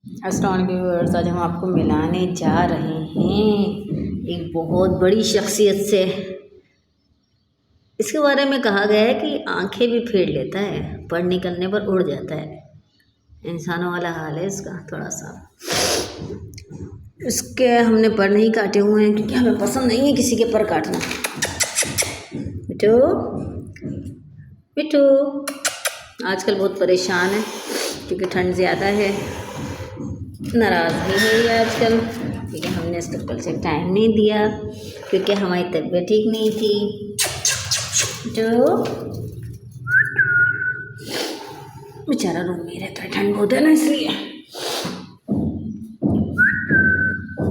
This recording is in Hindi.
अस्सलाम वालेकुम व्यूअर्स, आज हम आपको मिलाने जा रहे हैं एक बहुत बड़ी शख्सियत से। इसके बारे में कहा गया है कि आंखें भी फेर लेता है, पर निकलने पर उड़ जाता है। इंसानों वाला हाल है इसका थोड़ा सा। इसके हमने पर नहीं काटे हुए हैं क्योंकि हमें पसंद नहीं है किसी के पर काटना। बिट्टू बिट्टू आजकल बहुत परेशान है क्योंकि ठंड ज़्यादा है। नाराज़ भी है ये आजकल क्योंकि हमने इसको कल से टाइम नहीं दिया क्योंकि हमारी तबीयत ठीक नहीं थी। जो बेचारा रूम में रहता है, ठंड बहुत है ना इसलिए।